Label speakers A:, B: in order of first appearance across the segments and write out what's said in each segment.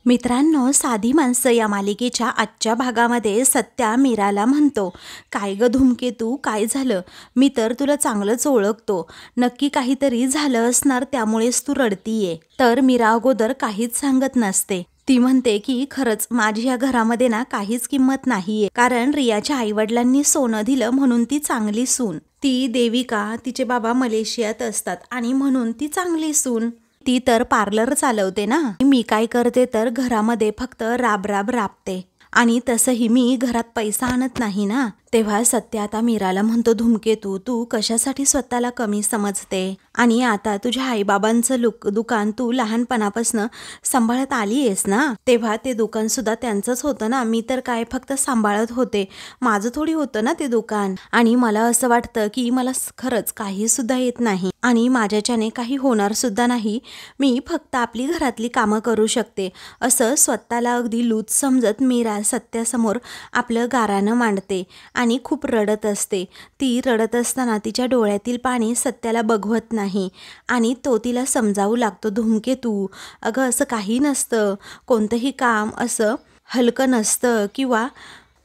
A: मित्रांनो, साधी माणसं या मालिकेच्या आजच्या भागामध्ये सत्या मीराला म्हणतो, काय ग धूमकेतू, काय झालं? मी तर तुला चांगलंच ओळखतो. नक्की काहीतरी झालं असणार, त्यामुळेच तू रडतीये. तर मीरा अगोदर काहीच सांगत नसते. ती म्हणते की खरंच माझी या घरामध्ये ना काहीच किंमत नाहीये, कारण रियाच्या आईवडिलांनी सोनं दिलं म्हणून ती चांगली सून. ती देविका, तिचे बाबा मलेशियात असतात आणि म्हणून ती चांगली सून. ती तर पार्लर चालवते ना. मी काय करते तर घरामध्ये फक्त राब राबते आणि तसंही मी घरात पैसा आणत नाही ना. तेव्हा सत्य आता मीराला म्हणतो, धूमकेतू, तू कशासाठी स्वतःला कमी समजते? आणि आता तुझ्या आईबाबांचं दुकान तू लहानपणापासून सांभाळत आलीयस ना. तेव्हा ते दुकान सुद्धा त्यांचंच होतं ना. मी तर काय फक्त सांभाळत होते, माझं थोडी होतं ना ते दुकान. आणि मला असं वाटतं की मला खरंच काही सुद्धा येत नाही आणि माझ्याच्याने काही होणार सुद्धा नाही. मी फक्त आपली घरातली कामं करू शकते, असं स्वतःला अगदी लूज समजत मीरा सत्यासमोर आपलं गाऱ्हाणं मांडते आणि खूप रडत असते. ती रडत असताना तिच्या डोळ्यातील पाणी सत्याला बघवत नाही आणि तो तिला समजावू लागतो, धूमकेतू, अगं असं काही नसतं. कोणतंही काम असं हलकं नसतं किंवा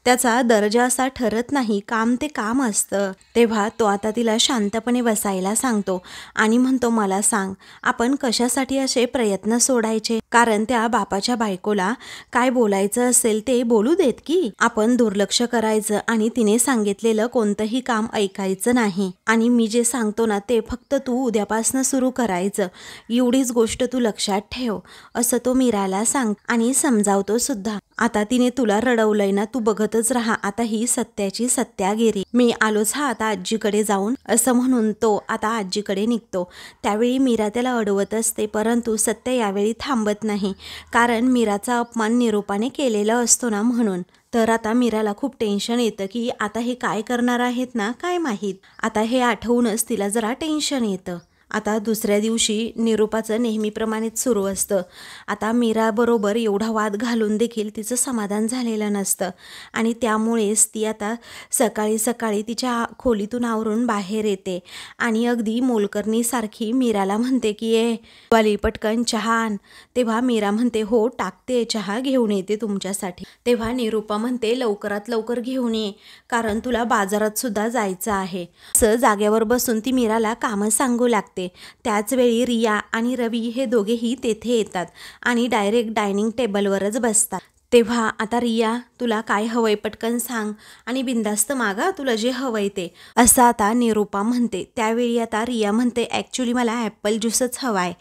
A: त्याचा दर्जा असा ठरत नाही. काम ते काम असतं. तेव्हा तो आता तिला शांतपणे बसायला सांगतो आणि म्हणतो, मला सांग, आपण कशासाठी असे प्रयत्न सोडायचे? कारण त्या बापाच्या बायकोला काय बोलायचं असेल ते बोलू देत की. आपण दुर्लक्ष करायचं आणि तिने सांगितलेलं कोणतंही काम ऐकायचं नाही. आणि मी जे सांगतो ना ते फक्त तू उद्यापासनं सुरू करायचं, एवढीच गोष्ट तू लक्षात ठेव, असं तो मीराला सांग आणि समजावतो सुद्धा. आता तिने तुला रडवलंय ना, तू बघतच राहा. आता ही सत्याची सत्यागिरी. मी आलोच हा आता आजीकडे जाऊन, असं म्हणून तो आता आजीकडे निघतो. त्यावेळी मीरा त्याला अडवत असते, परंतु सत्य यावेळी थांबत नाही, कारण मीराचा अपमान निरूपाने केलेला असतो ना म्हणून. तर आता मीराला खूप टेन्शन येतं की आता हे काय करणार आहेत ना, काय माहीत. आता हे आठवूनच तिला जरा टेन्शन येतं. आता दुसऱ्या दिवशी निरूपाचं नेहमीप्रमाणेच सुरू असतं. आता मीराबरोबर एवढा वाद घालून देखील तिचं समाधान झालेलं नसतं आणि त्यामुळेच ती आता सकाळी सकाळी तिच्या खोलीतून आवरून बाहेर येते आणि अगदी मोलकरणीसारखी मीराला म्हणते की ए वाली, पटकन चहा आण. तेव्हा मीरा म्हणते, हो टाकते, चहा घेऊन येते तुमच्यासाठी. तेव्हा निरूपा म्हणते, लवकरात लवकर घेऊन ये, कारण तुला बाजारात सुद्धा जायचं आहे. असं जाग्यावर बसून ती मीराला कामं सांगू लागते. त्याच वेळी रिया आणि रवी हे दोघेही तेथे येतात आणि डायरेक्ट डायनिंग टेबलवरच बसतात. तेव्हा आता रिया, तुला काय हवंय पटकन सांग आणि बिंदास्त मागा तुला जे हवंय ते, असं आता निरूपा म्हणते. त्यावेळी आता रिया म्हणते, ॲक्च्युली मला ॲपल ज्यूसच हवाय.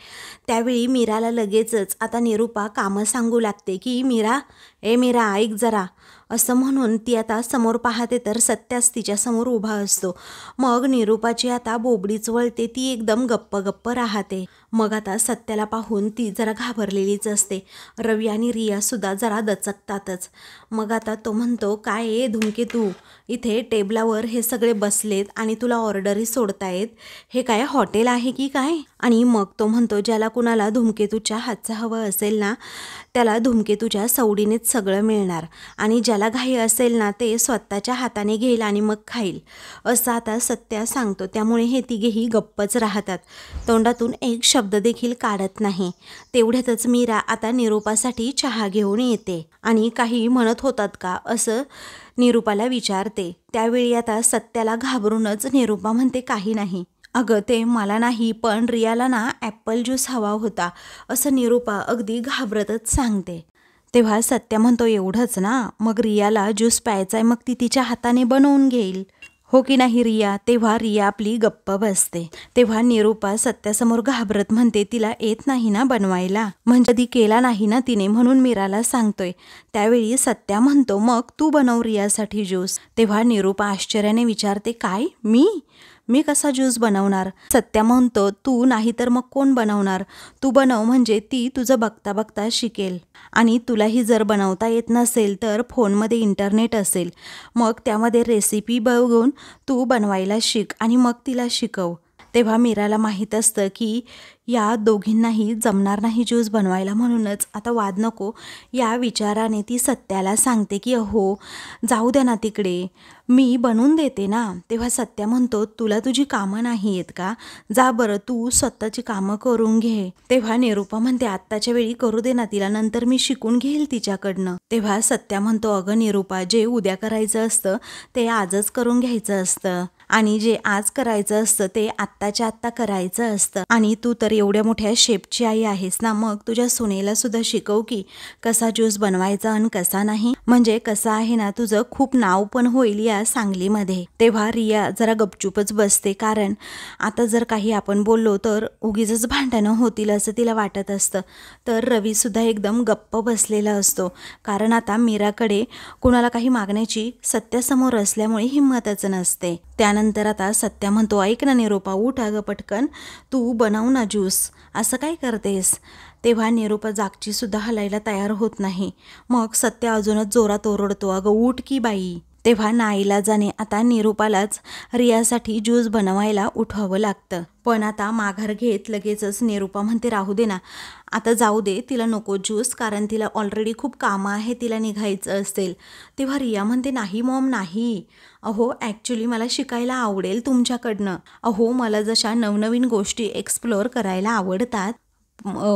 A: त्यावेळी मीराला लगेचच आता निरूपा कामं सांगू लागते की मीरा, ए मीरा ऐक जरा, असं म्हणून ती आता समोर पाहते तर सत्याच तिच्यासमोर उभा असतो. मग निरूपाची आता बोबडीच वळते, ती एकदम गप्प राहते. मग आता सत्याला पाहून ती जरा घाबरलेलीच असते. रवी आणि रिया सुद्धा जरा दचकतातच. मग आता तो म्हणतो, काय ए धूमकेतू, इथे टेबलावर हे सगळे बसलेत आणि तुला ऑर्डरी सोडतायत, हे काय हॉटेल आहे की काय? आणि मग तो म्हणतो, ज्याला कुणाला धूमकेतूच्या हातचं हवं असेल ना, त्याला धूमकेतूच्या सवडीनेच सगळं मिळणार आणि ज्याला घाई असेल ना ते स्वतःच्या हाताने घेईल आणि मग खाईल, असं आता सत्या सांगतो. त्यामुळे हे तिघेही गप्पच राहतात, तोंडातून एक शब्द देखील काढत नाही. तेवढ्यातच मीरा आता निरूपासाठी चहा घेऊन येते आणि काही म्हणत होतात का असं निरूपाला विचारते. त्यावेळी आता सत्याला घाबरूनच निरूपा म्हणते, काही नाही अगं, ते मला नाही, पण रियाला ना ॲपल ज्यूस हवा होता, असं निरूपा अगदी घाबरतच सांगते. तेव्हा सत्य म्हणतो, एवढंच ना, मग रियाला ज्यूस प्यायचाय, मग ती तिच्या हाताने बनवून घेईल, हो की नाही रिया? तेव्हा रिया आपली गप्प बसते. तेव्हा निरूपा सत्यासमोर घाबरत म्हणते, तिला येत नाही ना बनवायला, म्हणजे कधी केला नाही ना तिने, म्हणून मीराला सांगतोय. त्यावेळी सत्या म्हणतो, मग तू बनव रियासाठी ज्यूस. तेव्हा निरूपा आश्चर्याने विचारते, काय मी कसा ज्यूस बनवणार? सत्या म्हणतो, तू नाही तर मग कोण बनवणार? तू बनव, म्हणजे ती तुझं बघता बघता शिकेल. आणि तुलाही जर बनवता येत नसेल तर फोनमध्ये इंटरनेट असेल, मग त्यामध्ये रेसिपी बघून तू बनवायला शिक आणि मग तिला शिकव. तेव्हा मीराला माहीत असतं की या दोघींनाही जमणार नाही ज्यूस बनवायला, म्हणूनच आता वाद नको या विचाराने ती सत्याला सांगते की अहो जाऊ द्या ना तिकडे, मी बनवून देते ना. तेव्हा सत्या म्हणतो तुला तुझी कामं नाही आहेत का, जा बरं तू स्वतःची कामं करून घे. तेव्हा निरूपा म्हणते आत्ताच्या वेळी करू दे ना तिला, नंतर मी शिकून घेईल तिच्याकडनं. तेव्हा सत्या म्हणतो अगं निरूपा, जे उद्या करायचं असतं ते आजच करून घ्यायचं असतं, आणि जे आज करायचं असतं ते आत्ताच्या आत्ता करायचं असतं. आणि तू तर एवढ्या मोठ्या शेफची आई आहेस ना, मग तुझ्या सुनेला सुद्धा शिकव की कसा ज्यूस बनवायचा आणि कसा नाही, म्हणजे कसं आहे ना तुझं खूप नाव पण होईल या सांगलीमध्ये. तेव्हा रिया जरा गपचूपच बसते, कारण आता जर काही आपण बोललो तर उगीच भांडणं होतील असं तिला वाटत असतं. तर रवी सुद्धा एकदम गप्प बसलेला असतो, कारण आता मीराकडे कुणाला काही मागण्याची सत्यासमोर असल्यामुळे हिंमतच नसते. त्यानंतर आता सत्या म्हणतो ऐक ना निरूपा, उठ अगं पटकन, तू बनव ना ज्यूस, असं काय करतेस. तेव्हा निरूपा जागची सुद्धा हलायला तयार होत नाही. मग सत्या अजूनच जोरात ओरडतो अगं उठ की बाई. तेव्हा नाईलाजाने आता निरूपालाच रियासाठी ज्यूस बनवायला उठवावं लागतं. पण आता माघार घेत लगेचच निरूपा म्हणते राहू दे ना, आता जाऊ दे, तिला नको ज्यूस, कारण तिला ऑलरेडी खूप कामं आहे, तिला निघायचं असेल. तेव्हा रिया म्हणते नाही मॉम नाही, अहो ॲक्च्युली मला शिकायला आवडेल तुमच्याकडनं. अहो मला जशा नवनवीन गोष्टी एक्सप्लोअर करायला आवडतात,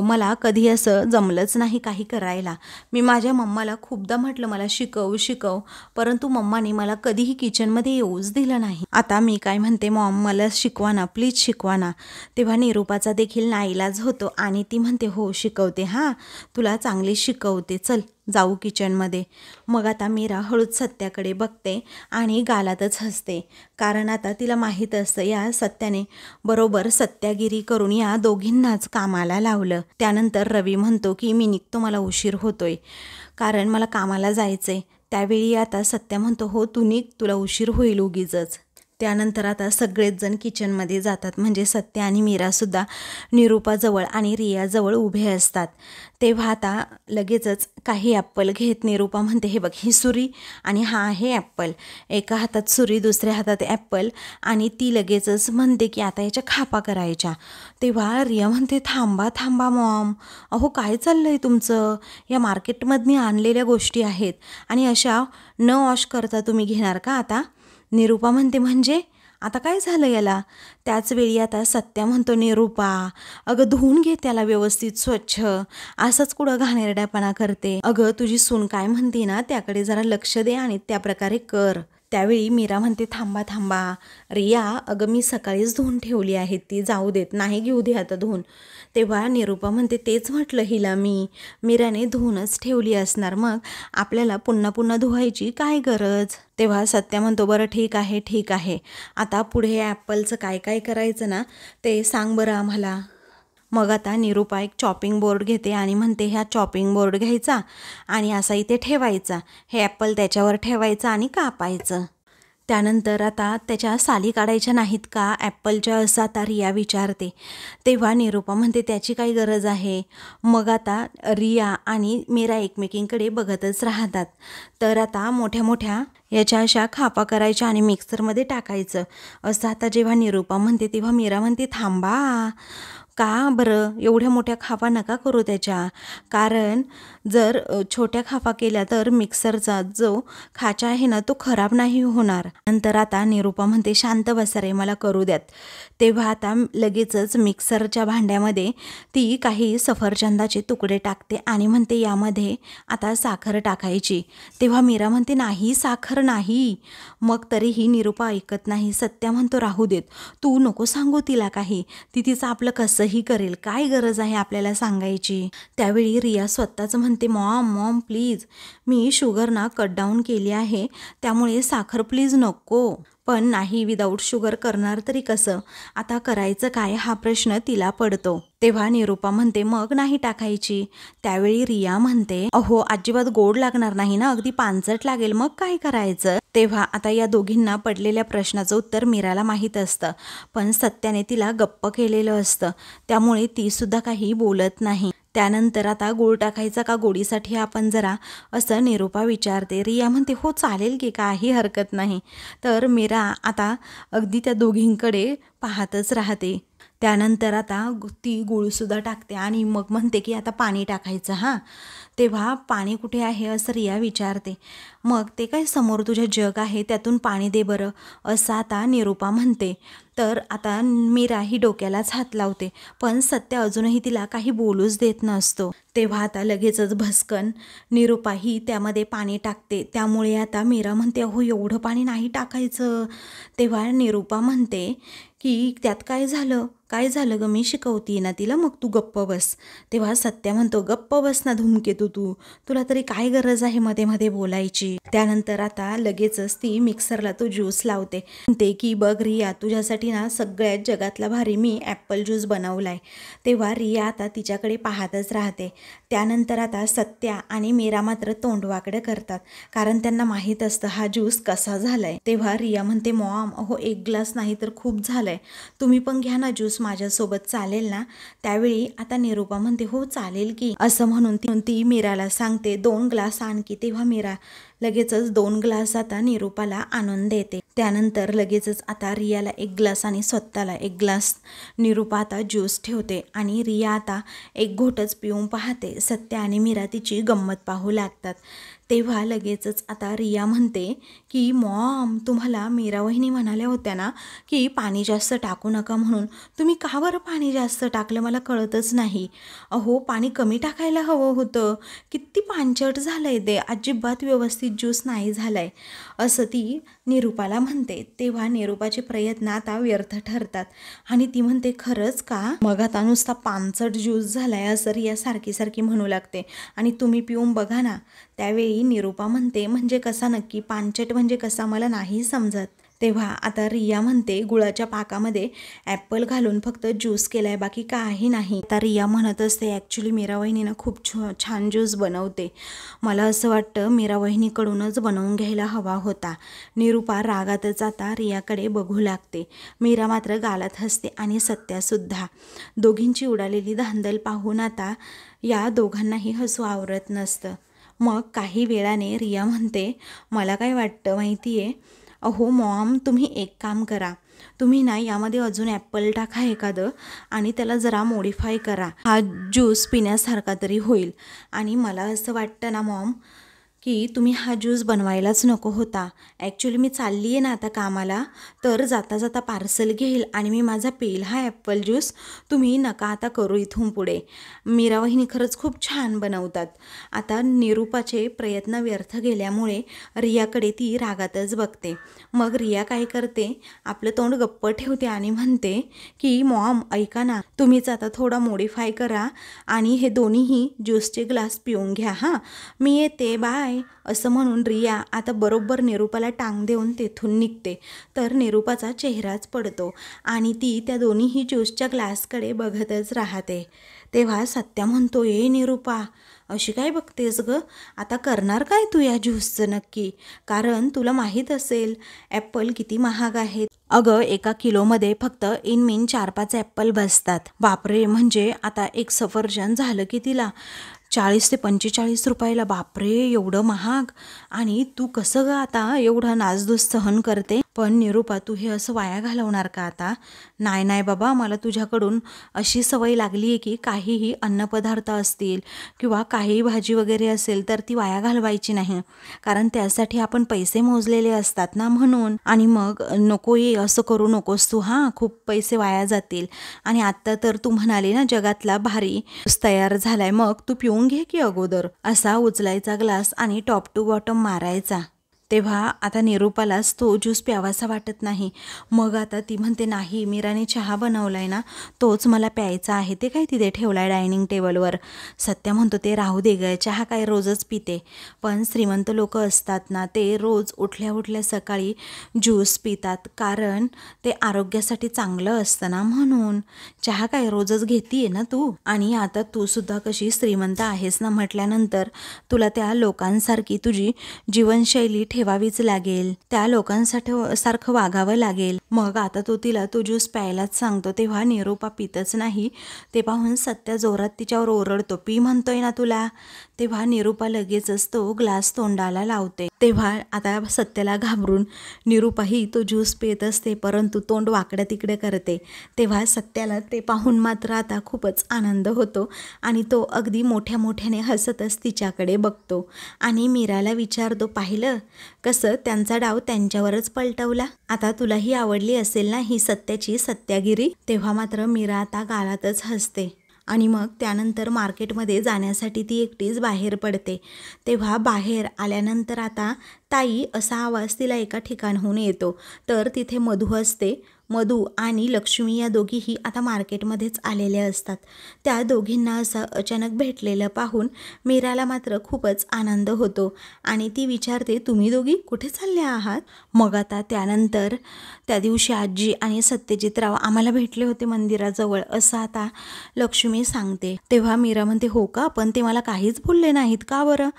A: मला कधी असं जमलंच नाही काही करायला. मी माझ्या मम्माला खूपदा म्हटलं मला शिकव शिकव, परंतु मम्माने मला कधीही किचनमध्ये येऊच दिलं नाही. आता मी काय म्हणते मॉम, मला शिकवा ना प्लीज, शिकवा ना. तेव्हा निरूपाचा देखील नाईलाज होतो आणि ती म्हणते हो शिकवते, हां तुला चांगली शिकवते, चल जाऊ किचनमध्ये. मग आता मीरा हळूच सत्याकडे बघते आणि गालातच हसते, कारण आता तिला माहीत असतं या सत्याने बरोबर सत्यागिरी करून या दोघींनाच कामाला लावलं. त्यानंतर रवी म्हणतो की मी निघतो, मला उशीर होतोय, कारण मला कामाला जायचंय. त्यावेळी आता सत्या म्हणतो हो तू निघ, तुला उशीर होईल उगीचच. त्यानंतर आता सगळेच जण किचनमध्ये जातात, म्हणजे सत्या आणि मीरासुद्धा निरूपाजवळ आणि रियाजवळ उभे असतात. तेव्हा आता लगेचच काही ॲप्पल घेत निरूपा म्हणते हे बघ ही सुरी आणि हा आहे ॲप्पल, एका हातात सुरी दुसऱ्या हातात ॲप्पल, आणि ती लगेचच म्हणते की आता याच्या खापा करायच्या. तेव्हा रिया म्हणते थांबा थांबा मॉम, अहो काय चाललं आहे तुमचं, या मार्केटमधनी आणलेल्या गोष्टी आहेत आणि अशा न वॉश करता तुम्ही घेणार का आता. निरूपा म्हणते म्हणजे आता काय झालं याला. त्याचवेळी आता सत्या म्हणतो निरूपा अगं धुवून घे त्याला व्यवस्थित स्वच्छ, असंच कुठं घाणेरड्यापणा करते. अगं तुझी सून काय म्हणते ना त्याकडे जरा लक्ष दे आणि त्या प्रकारे कर. त्यावेळी मीरा म्हणते थांबा थांबा रिया, अगं मी सकाळीच धुवून ठेवली आहे, ती जाऊ देत, नाही घेऊ दे आता धुवून. तेव्हा निरूपा म्हणते तेच म्हटलं हिला मी, मीराने धुवूनच ठेवली असणार, मग आपल्याला पुन्हा पुन्हा धुवायची काय गरज. तेव्हा सत्या म्हणतो बरं ठीक आहे ठीक आहे, आता पुढे ॲप्पलचं काय काय करायचं ना ते सांग बरं आम्हाला. मग आता निरूपा एक चॉपिंग बोर्ड घेते आणि म्हणते ह्या चॉपिंग बोर्ड घ्यायचा आणि असा इथे ठेवायचा, हे ॲप्पल त्याच्यावर ठेवायचं आणि कापायचं. त्यानंतर आता त्याच्या साली काढायच्या नाहीत का ॲप्पलच्या, असं आता रिया विचारते. तेव्हा निरूपा म्हणते त्याची काही गरज आहे. मग आता रिया आणि मीरा एकमेकींकडे बघतच राहतात. तर आता मोठ्या मोठ्या याच्या अशा खापा करायच्या आणि मिक्सरमध्ये टाकायचं, असं आता जेव्हा निरूपा म्हणते तेव्हा मीरा म्हणते थांबा, का बरं एवढ्या मोठ्या खापा नका करू त्याच्या, कारण जर छोट्या खापा केल्या तर मिक्सरचा जो खाचा आहे ना तो खराब नाही होणार. नंतर आता निरूपा म्हणते शांत बसा रे, मला करू द्यात. तेव्हा आता लगेचच मिक्सरच्या भांड्यामध्ये ती काही सफरचंदाचे तुकडे टाकते आणि म्हणते यामध्ये आता साखर टाकायची. तेव्हा मीरा म्हणते नाही साखर नाही. मग तरीही निरूपा ऐकत नाही. सत्या म्हणतो राहू देत, तू नको सांगू तिला काही, ती तिचं आपलं कसंही करेल, काय गरज आहे आपल्याला सांगायची. त्यावेळी रिया स्वतःच म्हणते Maugham Maugham please, me sugar ना कट डाऊन केली आहे, त्यामुळे साखर प्लीज नको. पण नाही, विदाऊट शुगर करणार तरी कसं, आता करायचं काय हा प्रश्न तिला पडतो. तेव्हा निरूपा म्हणते मग नाही टाकायची. त्यावेळी रिया म्हणते अहो अजिबात गोड लागणार नाही ना, अगदी पांचट लागेल, मग काय करायचं. तेव्हा आता या दोघींना पडलेल्या प्रश्नाचं उत्तर मीराला माहीत असतं, पण सत्याने तिला गप्प केलेलं असतं, त्यामुळे ती सुद्धा काही बोलत नाही. त्यानंतर आता गूळ टाकायचा का गोडीसाठी आपण जरा, असं निरूपा विचारते. रिया म्हणते हो चालेल की, काही हरकत नाही. तर मीरा आता अगदी त्या दोघींकडे पाहतच राहते. त्यानंतर आता ती गूळसुद्धा टाकते आणि मग म्हणते की आता पाणी टाकायचं हां. तेव्हा पाणी कुठे आहे असं रिया विचारते. मग ते काय समोर तुझ्या जग आहे त्यातून पाणी दे बरं, असं आता निरूपा म्हणते. तर आता मीरा ही डोक्यालाच हात लावते, पण सत्य अजूनही तिला काही बोलूच देत नसतो. तेव्हा आता लगेचच भस्कन निरूपा ही त्यामध्ये पाणी टाकते. त्यामुळे आता मीरा म्हणते अहो एवढं पाणी नाही टाकायचं. तेव्हा निरूपा म्हणते की त्यात काय झालं, काय झालं ग, मी शिकवते ना तिला, मग तू गप्प बस. तेव्हा सत्या म्हणतो गप्प बस ना धूमकेतू तू, तुला तरी काय गरज आहे मध्ये मध्ये बोलायची. त्यानंतर आता लगेचच ती मिक्सरला तो ज्यूस लावते. म्हणते की बघ रिया, तुझ्यासाठी ना सगळ्यात जगातला भारी मी ॲपल ज्यूस बनवलाय. तेव्हा रिया आता तिच्याकडे पाहतच राहते. त्यानंतर आता सत्या आणि मीरा मात्र तोंडवाकडं करतात, कारण त्यांना माहीत असतं हा ज्यूस कसा झालाय. तेव्हा रिया म्हणते मॉम अहो एक ग्लास नाही तर खूप झालाय, तुम्ही पण घ्या ना ज्यूस माझ्यासोबत, चालेल ना. त्यावेळी आता निरूपा म्हणते हो चालेल की, असं म्हणून ती मीराला सांगते 2 ग्लास आणखी. तेव्हा मीरा लगेचच 2 ग्लास आता निरूपाला आणून देते. त्यानंतर लगेचच आता रियाला 1 ग्लास आणि स्वतःला 1 ग्लास निरूपा आता ज्यूस ठेवते आणि रिया आता एक घोटच पिऊन पाहते. सत्या आणि मीरा तिची गंमत पाहू लागतात. तेव्हा लगेचच आता रिया म्हणते की मॉम तुम्हाला मीरा वहिनी म्हणाल्या होत्या ना की पाणी जास्त टाकू नका म्हणून, तुम्ही का बरं पाणी जास्त टाकलं मला कळतच नाही. अहो पाणी कमी टाकायला हवं होतं, किती पांचट झालंय ते, अजिबात व्यवस्थित ज्यूस नाही झालाय, असं ती निरूपाला म्हणते. तेव्हा निरूपाचे प्रयत्न आता व्यर्थ ठरतात आणि ती म्हणते खरंच का, मग आता नुसता पांचट ज्यूस झालाय असं रिया सारखी सारखी म्हणू लागते आणि तुम्ही पिऊन बघा ना. त्यावेळी निरूपा म्हणते म्हणजे कसा नक्की, पांचट म्हणजे कसा मला नाही समजत. तेव्हा आता रिया म्हणते गुळाच्या पाकामध्ये ॲपल घालून फक्त ज्यूस केलाय, बाकी काही नाही. आता रिया म्हणत असते ॲक्च्युली मीरा वहिनीनं खूप छान ज्यूस बनवते, मला असं वाटतं मीरा वहिनीकडूनच बनवून घ्यायला हवा होता. निरूपा रागातच आता रियाकडे बघू लागते. मीरा मात्र गालात हसते आणि सत्यासुद्धा. दोघींची उडालेली धांदल पाहून आता या दोघांनाही हसू आवरत नसतं. मग काही वेळाने रिया म्हणते मला काय वाटतं माहिती आहे, अहो मॉम तुम्ही एक काम करा, तुम्ही ना यामध्ये अजून ॲपल टाका एखादं आणि त्याला जरा मॉडिफाय करा, हा ज्यूस पिण्यासारखा तरी होईल. आणि मला असं वाटतं ना मॉम की तुम्ही हा ज्यूस बनवायलाच नको होता. ॲक्च्युली मी चालली आहे ना आता कामाला, तर जाता जाता पार्सल घेईल आणि मी माझा पेल हा ॲपल ज्यूस, तुम्ही नका आता करू इथून पुढे. मीरा वहिनी खरंच खूप छान बनवतात. आता निरूपाचे प्रयत्न व्यर्थ गेल्यामुळे रियाकडे ती रागातच बघते. मग रिया काय करते, आपलं तोंड गप्प ठेवते आणि म्हणते की मॉम ऐका ना, तुम्हीच आता थोडा मॉडिफाय करा आणि हे दोन्हीही ज्यूसचे ग्लास पिऊन घ्या हां, मी येते बाय. असं म्हणून रिया आता बरोबर निरूपाला टांग देऊन तेथून निघते. तर निरूपाचा चेहराच पडतो आणि ती त्या दोन्हीही ज्यूसच्या ग्लासकडे बघतच राहते. तेव्हा सत्या म्हणतो ए निरूपा अशी काय बघतेस ग, आता करणार काय तू या ज्यूसचं नक्की, कारण तुला माहीत असेल ॲपल किती महाग आहेत. अगं 1 किलोमध्ये फक्त इनमीन 4-5 ॲपल बसतात. बापरे, म्हणजे आता एक सफरचंद झालं की तिला 40 ते 45 रुपयाला, बापरे एवढं महाग. आणि तू कसं ग आता एवढा नासधूस सहन करते. पण निरूपा तू हे असं वाया घालवणार का आता. नाही नाही बाबा, मला तुझ्याकडून अशी सवय लागली आहे की काहीही अन्नपदार्थ असतील किंवा काही भाजी वगैरे असेल तर ती वाया घालवायची नाही, कारण त्यासाठी आपण पैसे मोजलेले असतात ना म्हणून. आणि मग नको ये असं करू नकोस तू हां, खूप पैसे वाया जातील. आणि आत्ता तर तू म्हणाली ना जगातला भारी तयार झालाय, मग तू पिऊन घे की अगोदर. असा उचलायचा ग्लास आणि टॉप टू बॉटम मारायचा. तेव्हा आता निरूपालाच तो ज्यूस प्यावासा वाटत नाही. मग आता ती म्हणते नाही, मीराने चहा बनवलाय ना तोच मला प्यायचा आहे, ते काय तिथे ठेवलाय डायनिंग टेबलवर. सत्या म्हणतो ते राहू दे ग, चहा काय रोजच पिते. पण श्रीमंत लोक असतात ना ते रोज उठल्या उठल्या सकाळी ज्यूस पितात, कारण ते आरोग्यासाठी चांगलं असतं ना म्हणून. चहा काय रोजच घेतीये ना तू. आणि आता तू सुद्धा कशी श्रीमंत आहेस ना म्हटल्यानंतर तुला त्या लोकांसारखी तुझी जीवनशैली ठेवावीच लागेल, त्या लोकांसाठी सारखं वागावं लागेल. मग आता तो तिला तो ज्यूस प्यायलाच सांगतो. तेव्हा निरूपा पितच नाही. ते पाहून सत्या जोरात तिच्यावर ओरडतो, पी म्हणतोय ना तुला. तेव्हा निरूपा लगेचच तो ग्लास तोंडाला लावते. तेव्हा आता सत्याला घाबरून निरूपाही तो ज्यूस पित असते, परंतु तोंड वाकडं तिकडे करते. तेव्हा सत्याला ते पाहून मात्र आता खूपच आनंद होतो आणि तो अगदी मोठ्या मोठ्याने हसतच तिच्याकडे बघतो आणि मीराला विचारतो, पाहिलं कसं त्यांचा डाव त्यांच्यावरच पलटवला. आता तुलाही आवडली असेल ना ही सत्याची सत्यागिरी. तेव्हा मात्र मीरा आता गालातच हसते आणि मग त्यानंतर मार्केटमध्ये जाण्यासाठी ती एकटीच बाहेर पडते. तेव्हा बाहेर आल्यानंतर आता ताई असा आवाज तिला एका ठिकाणाहून येतो. तर तिथे मधू असते. मधू आणि लक्ष्मी या दोघीही आता मार्केटमध्येच आलेल्या असतात. त्या दोघींना असं अचानक भेटलेलं पाहून मीराला मात्र खूपच आनंद होतो आणि ती विचारते, तुम्ही दोघी कुठे चालल्या आहात? मग आता त्यानंतर त्या दिवशी आजी आणि सत्यजितराव आम्हाला भेटले होते मंदिराजवळ असं आता लक्ष्मी सांगते. तेव्हा मीरा म्हणते, हो का, पण ते मला काहीच बोलले नाहीत का बरं?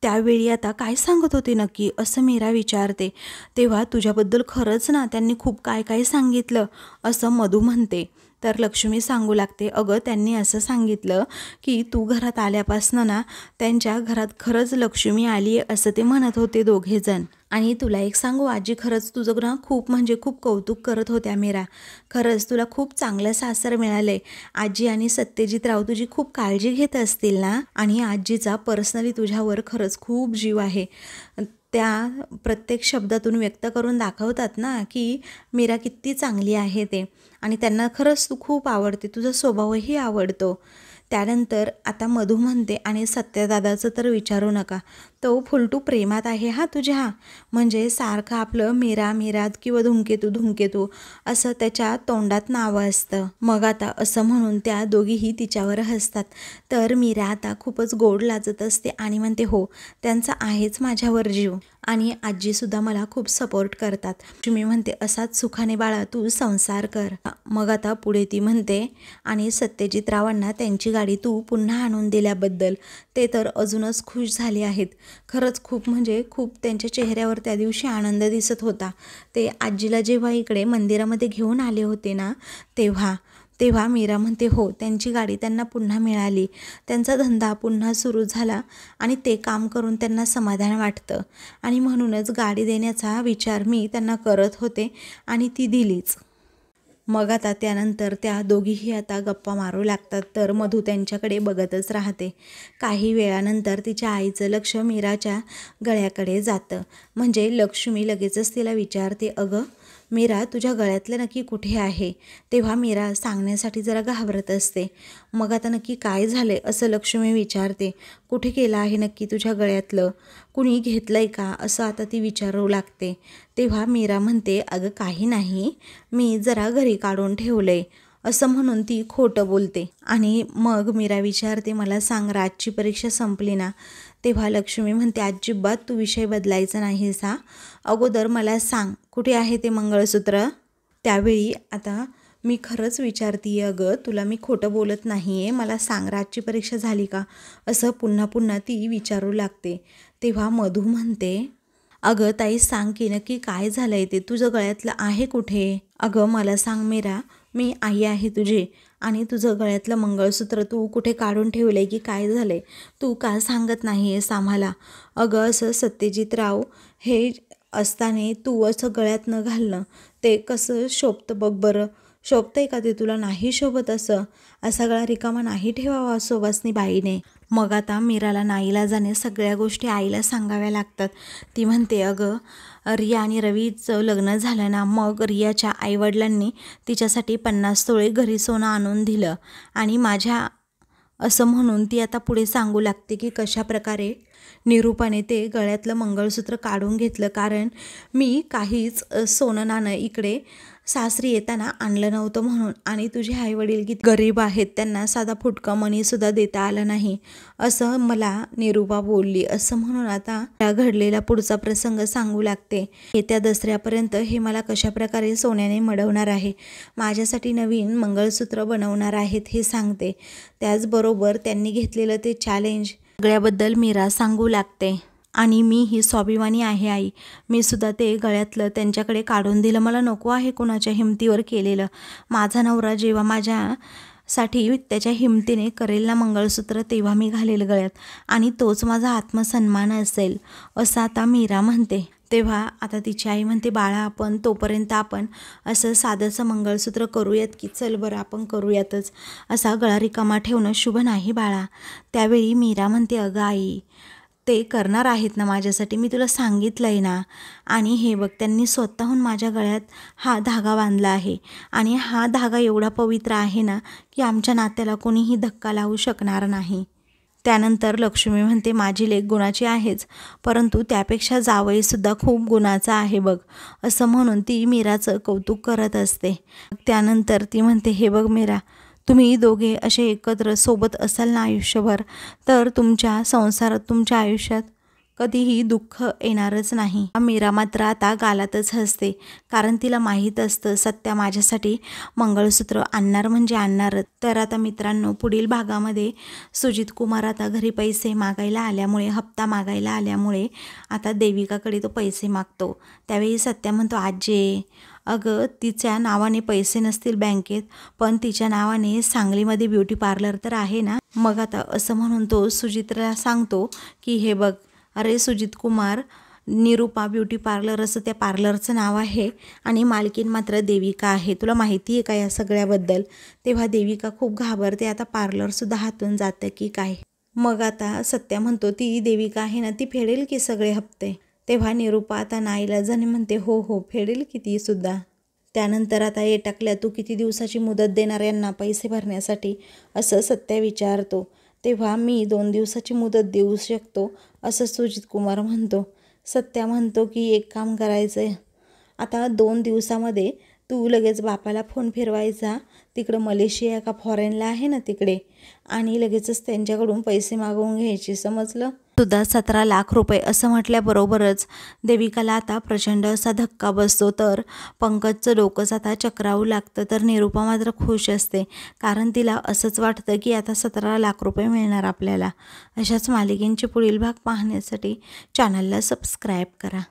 A: त्यावेळी आता काय सांगत होते नक्की असं मीरा विचारते. तेव्हा तुझ्याबद्दल खरंच ना त्यांनी खूप काय काय सांगितलं असं मधू म्हणते. तर लक्ष्मी सांगू लागते, अगं त्यांनी असं सांगितलं की तू घरात आल्यापासनं ना त्यांच्या घरात खरंच लक्ष्मी आली आहे असं ते म्हणत होते दोघेजण. आणि तुला एक सांगू आजी, खरंच तुझं ना खूप म्हणजे खूप कौतुक करत होत्या मीरा. खरंच तुला खूप चांगलं सासर मिळालंय. आजी आणि सत्यजितराव तुझी खूप काळजी घेत असतील ना. आणि आजीचा पर्सनली तुझ्यावर खरंच खूप जीव आहे. त्या प्रत्येक शब्दातून व्यक्त करून दाखवतात ना की मीरा किती चांगली आहे ते. आणि त्यांना खरंच तू खूप आवडते, तुझा स्वभावही आवडतो. त्यानंतर आता मधू म्हणते, आणि सत्यदादाचं तर विचारू नका, तो फुलटू प्रेमात आहे हा तुझ्या. म्हणजे सारखं आपलं मीरा मीरा किंवा धूमकेतू धूमकेतू असं त्याच्या तोंडात नावं असतं. मग आता असं म्हणून त्या दोघीही तिच्यावर हसतात. तर मीरा आता खूपच गोड लाजत असते आणि म्हणते, हो त्यांचा आहेच माझ्यावर जीव आणि आजीसुद्धा मला खूप सपोर्ट करतात. मी म्हणते असाच सुखाने बाळा तू संसार कर. मग आता पुढे ती म्हणते, आणि सत्यजितरावांना त्यांची गाडी तू पुन्हा आणून दिल्याबद्दल ते तर अजूनच खुश झाले आहेत. खरंच खूप म्हणजे खूप त्यांच्या चेहऱ्यावर त्या दिवशी आनंद दिसत होता. ते आजीला जेव्हा इकडे मंदिरामध्ये घेऊन आले होते ना तेव्हा मीरा म्हणते, हो त्यांची गाडी त्यांना पुन्हा मिळाली, त्यांचा धंदा पुन्हा सुरू झाला आणि ते काम करून त्यांना समाधान वाटतं आणि म्हणूनच गाडी देण्याचा विचार मी त्यांना करत होते आणि ती दिलीच. मग आता त्यानंतर त्या दोघीही आता गप्पा मारू लागतात. तर मधू त्यांच्याकडे बघतच राहते. काही वेळानंतर तिच्या आईचं लक्ष मीराच्या गळ्याकडे जातं. म्हणजे लक्ष्मी लगेचच तिला विचारते, अगं मीरा तुझ्या गळ्यातलं नक्की कुठे आहे? तेव्हा मीरा सांगण्यासाठी जरा घाबरत असते. मग आता नक्की काय झाले असं लक्ष्मी विचारते. कुठे केलं आहे नक्की तुझ्या गळ्यातलं? कुणी घेतलंय का असं आता ती विचारू लागते. तेव्हा मीरा म्हणते, अगं काही नाही, मी जरा घरी काढून ठेवलंय असं म्हणून ती खोटं बोलते. आणि मग मीरा विचारते, मला सांग राजची परीक्षा संपली ना? तेव्हा लक्ष्मी म्हणते, अजिबात तू विषय बदलायचा नाहीस हा. अगोदर मला सांग कुठे आहे ते मंगळसूत्र? त्यावेळी आता मी खरंच विचारतीये, अगं तुला मी खोटं बोलत नाही आहे, मला सांग राजची परीक्षा झाली का असं पुन्हा पुन्हा ती विचारू लागते. तेव्हा मधू म्हणते, अगं ताई सांग की नक्की काय झालंय ते, तुझं गळ्यातलं आहे कुठे? अगं मला सांग मीरा, मी आई आहे तुझी आणि तुझं गळ्यातलं मंगळसूत्र तू कुठे काढून ठेवलंय की काय झालंय? तू का सांगत नाही आहेस आम्हाला? अगं असं सत्यजितराव हे असताना तू असं गळ्यात न घालणं ते कसं शोभतं बघ बरं. शोभतंय का ते तुला? नाही शोभत असं. असा गळा रिकामा नाही ठेवावा सुवासनी बाईने. मग आता मीराला नाईलाजाने सगळ्या गोष्टी आईला सांगाव्या लागतात. ती म्हणते, अगं रिया आणि रवीचं लग्न झालं ना, मग रियाच्या आईवडिलांनी तिच्यासाठी 50 तोळे घरी सोनं आणून दिलं आणि माझ्या असं म्हणून ती आता पुढे सांगू लागते की कशाप्रकारे निरूपाने ते गळ्यातलं मंगळसूत्र काढून घेतलं, कारण मी काहीच सोनं नाणं इकडे सासरी येताना आणलं नव्हतं म्हणून. आणि तुझे आईवडील किती गरीब आहेत, त्यांना साधा फुटका मनीसुद्धा देता आला नाही असं मला निरूपा बोलली असं म्हणून आता घडलेला पुढचा प्रसंग सांगू लागते. येत्या दसऱ्यापर्यंत हे मला कशाप्रकारे सोन्याने मडवणार आहे, माझ्यासाठी नवीन मंगळसूत्र बनवणार आहेत हे सांगते. त्याचबरोबर त्यांनी घेतलेलं ते चॅलेंज सगळ्याबद्दल मीरा सांगू लागते. आणि मी ही स्वाभिमानी आहे आई, मी सुद्धा ते गळ्यातलं त्यांच्याकडे काढून दिलं. मला नको आहे कोणाच्या हिमतीवर केलेलं. माझा नवरा जेव्हा माझ्या साठी त्याच्या हिमतीने करेल ना मंगळसूत्र तेव्हा मी घालेल गळ्यात आणि तोच माझा आत्मसन्मान असेल, असं आता मीरा म्हणते. तेव्हा आता तिची आई म्हणते, बाळा आपण तोपर्यंत आपण असं साधंसं मंगळसूत्र करूयात की, चल बरं आपण करूयातच, असा गळा रिकामा ठेवणं शुभ नाही बाळा. त्यावेळी मीरा म्हणते, अगं आई ते करणार आहेत ना माझ्यासाठी, मी तुला सांगितलं आहे ना. आणि हे बघ त्यांनी स्वतःहून माझ्या गळ्यात हा धागा बांधला आहे आणि हा धागा एवढा पवित्र आहे ना की आमच्या नात्याला कोणीही धक्का लावू शकणार नाही. त्यानंतर लक्ष्मी म्हणते, माझी लेक गुणाची आहेच, परंतु त्यापेक्षा जावईसुद्धा खूप गुणाचा आहे बघ, असं म्हणून ती मीराचं कौतुक करत असते. त्यानंतर ती म्हणते, हे बघ मीरा, तुम्ही दोघे असे एकत्र सोबत असाल ना आयुष्यभर, तर तुमच्या संसारात तुमच्या आयुष्यात कधीही दुःख येणारच नाही. मीरा मात्र आता गालातच हसते, कारण तिला माहीत असतं सत्या माझ्यासाठी मंगळसूत्र आणणार म्हणजे आणणारच. तर आता मित्रांनो, पुढील भागामध्ये सुजित कुमार आता घरी पैसे मागायला आल्यामुळे, हप्ता मागायला आल्यामुळे आता देविकाकडे तो पैसे मागतो. त्यावेळी सत्या म्हणतो, आजे अगं तिच्या नावाने पैसे नसतील बँकेत, पण तिच्या नावाने सांगलीमध्ये ब्युटी पार्लर तर आहे ना. मग आता असं म्हणून तो सुजितला सांगतो की, हे बघ अरे सुजित कुमार, निरूपा ब्युटी पार्लर असं त्या पार्लरचं नाव आहे आणि मालकीन मात्र देविका आहे, तुला माहिती आहे का या सगळ्याबद्दल. तेव्हा देविका खूप घाबरते, आता पार्लरसुद्धा हातून जातं की काय. मग आता सत्या म्हणतो, ती देविका आहे ना ती फेडेल की सगळे हप्ते. तेव्हा निरूपा आता नाईलाजाने म्हणते, हो हो फेडेल की ती सुद्धा. त्यानंतर आता ये टाकल्या, तू किती दिवसाची मुदत देणार यांना पैसे भरण्यासाठी, असं सत्या विचारतो. तेव्हा मी 2 दिवसाची मुदत देऊ शकतो, असं सुजित कुमार म्हणतो. सत्या म्हणतो की एक काम करायचं आहे, आता 2 दिवसामध्ये तू लगेच बापाला फोन फिरवायचा, तिकडं मलेशिया का फॉरेनला आहे ना तिकडे, आणि लगेचच त्यांच्याकडून पैसे मागवून घ्यायचे, समजलं. सुद्धा 17 लाख रुपये असं म्हटल्याबरोबरच देविकाला आता प्रचंड असा धक्का बसतो. तर पंकजचं डोकंच आता चक्रावू लागतं. तर निरूपा मात्र खुश असते, कारण तिला असंच वाटतं की आता 17 लाख रुपये मिळणार आपल्याला. अशाच मालिकेंचे पुढील भाग पाहण्यासाठी चॅनलला सबस्क्राईब करा.